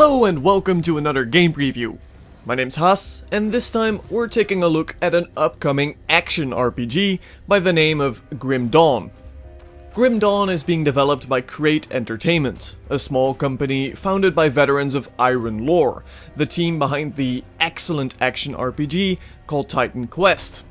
Hello and welcome to another game preview. My name's Haas, and this time we're taking a look at an upcoming action RPG by the name of Grim Dawn. Grim Dawn is being developed by Crate Entertainment, a small company founded by veterans of Iron Lore, the team behind the excellent action RPG called Titan Quest.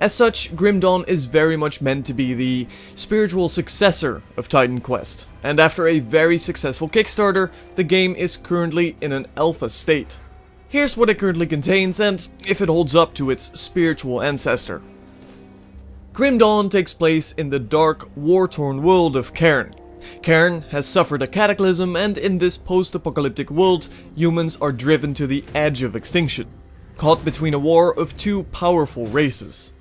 As such, Grim Dawn is very much meant to be the spiritual successor of Titan Quest, and after a very successful Kickstarter, the game is currently in an alpha state. Here's what it currently contains and if it holds up to its spiritual ancestor. Grim Dawn takes place in the dark, war-torn world of Cairn. Cairn has suffered a cataclysm, and in this post-apocalyptic world, humans are driven to the edge of extinction, caught between a war of two powerful races.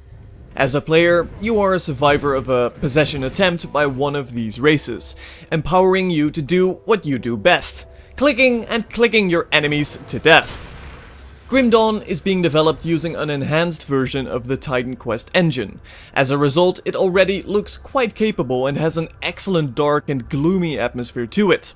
As a player, you are a survivor of a possession attempt by one of these races, empowering you to do what you do best, clicking and clicking your enemies to death. Grim Dawn is being developed using an enhanced version of the Titan Quest engine. As a result, it already looks quite capable and has an excellent dark and gloomy atmosphere to it.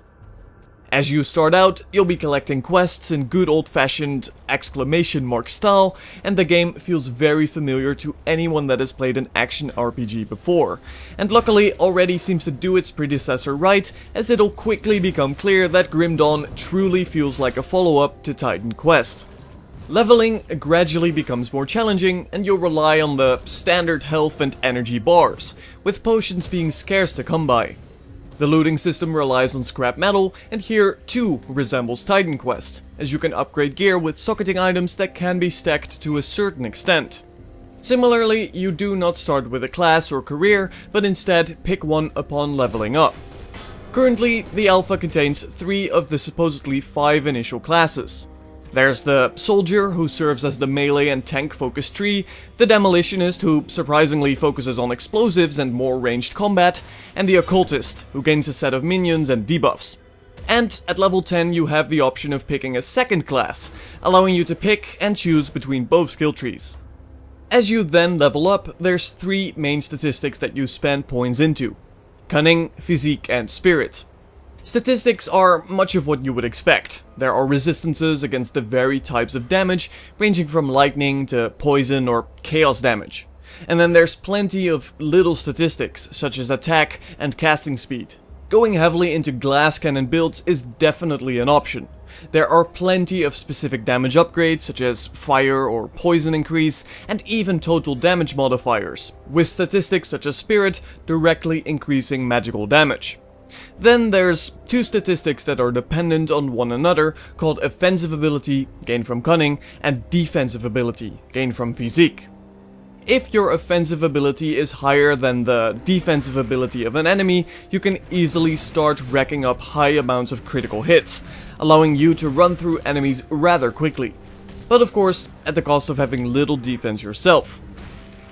As you start out, you'll be collecting quests in good old-fashioned exclamation mark style, and the game feels very familiar to anyone that has played an action RPG before, and luckily already seems to do its predecessor right, as it'll quickly become clear that Grim Dawn truly feels like a follow-up to Titan Quest. Leveling gradually becomes more challenging, and you'll rely on the standard health and energy bars, with potions being scarce to come by. The looting system relies on scrap metal, and here too resembles Titan Quest, as you can upgrade gear with socketing items that can be stacked to a certain extent. Similarly, you do not start with a class or career, but instead pick one upon leveling up. Currently, the alpha contains 3 of the supposedly 5 initial classes. There's the Soldier, who serves as the melee and tank focused tree, the Demolitionist, who surprisingly focuses on explosives and more ranged combat, and the Occultist, who gains a set of minions and debuffs. And at level 10 you have the option of picking a second class, allowing you to pick and choose between both skill trees. As you then level up, there's 3 main statistics that you spend points into: Cunning, Physique and Spirit. Statistics are much of what you would expect. There are resistances against the varied types of damage, ranging from lightning to poison or chaos damage. And then there's plenty of little statistics, such as attack and casting speed. Going heavily into glass cannon builds is definitely an option. There are plenty of specific damage upgrades, such as fire or poison increase, and even total damage modifiers, with statistics such as Spirit directly increasing magical damage. Then there's 2 statistics that are dependent on one another, called offensive ability, gained from cunning, and defensive ability, gained from physique. If your offensive ability is higher than the defensive ability of an enemy, you can easily start racking up high amounts of critical hits, allowing you to run through enemies rather quickly. But of course, at the cost of having little defense yourself.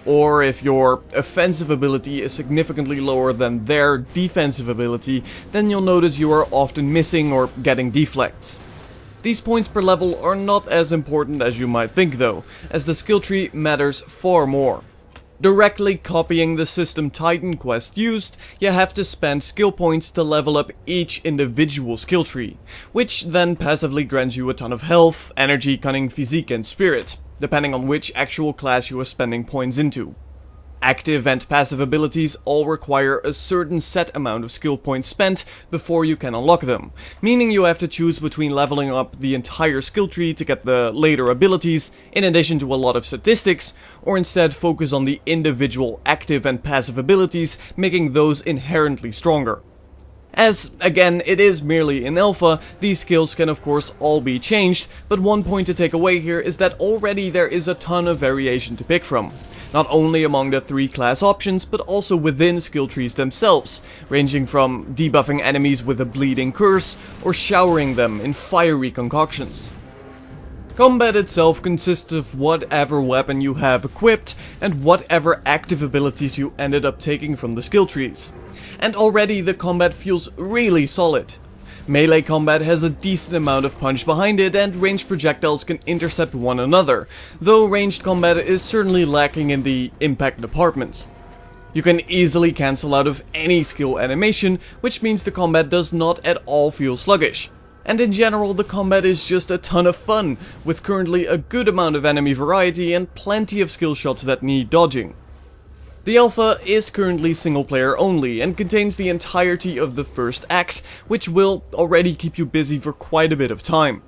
Or if your offensive ability is significantly lower than their defensive ability, then you'll notice you are often missing or getting deflects. These points per level are not as important as you might think though, as the skill tree matters far more. Directly copying the system Titan Quest used, you have to spend skill points to level up each individual skill tree, which then passively grants you a ton of health, energy, cunning, physique and spirit, depending on which actual class you are spending points into. Active and passive abilities all require a certain set amount of skill points spent before you can unlock them, meaning you have to choose between leveling up the entire skill tree to get the later abilities, in addition to a lot of statistics, or instead focus on the individual active and passive abilities, making those inherently stronger. As, again, it is merely in alpha, these skills can of course all be changed, but one point to take away here is that already there is a ton of variation to pick from. Not only among the 3 class options, but also within skill trees themselves, ranging from debuffing enemies with a bleeding curse, or showering them in fiery concoctions. Combat itself consists of whatever weapon you have equipped, and whatever active abilities you ended up taking from the skill trees. And already the combat feels really solid. Melee combat has a decent amount of punch behind it, and ranged projectiles can intercept one another, though ranged combat is certainly lacking in the impact department. You can easily cancel out of any skill animation, which means the combat does not at all feel sluggish. And in general, the combat is just a ton of fun, with currently a good amount of enemy variety and plenty of skill shots that need dodging. The alpha is currently single player only and contains the entirety of the first act, which will already keep you busy for quite a bit of time.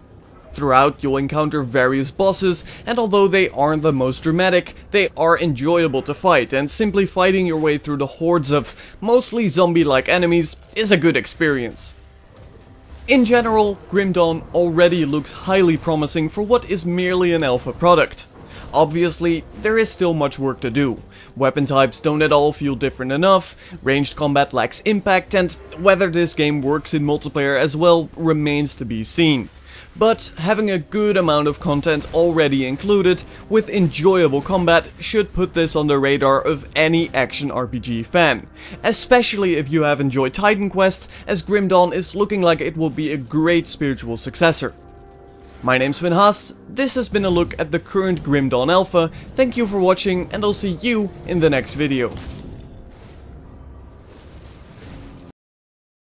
Throughout, you'll encounter various bosses, and although they aren't the most dramatic, they are enjoyable to fight, and simply fighting your way through the hordes of mostly zombie-like enemies is a good experience. In general, Grim Dawn already looks highly promising for what is merely an alpha product. Obviously, there is still much work to do. Weapon types don't at all feel different enough, ranged combat lacks impact, and whether this game works in multiplayer as well remains to be seen. But having a good amount of content already included, with enjoyable combat, should put this on the radar of any action RPG fan. Especially if you have enjoyed Titan Quest, as Grim Dawn is looking like it will be a great spiritual successor. My name's Haas, this has been a look at the current Grim Dawn Alpha, thank you for watching and I'll see you in the next video.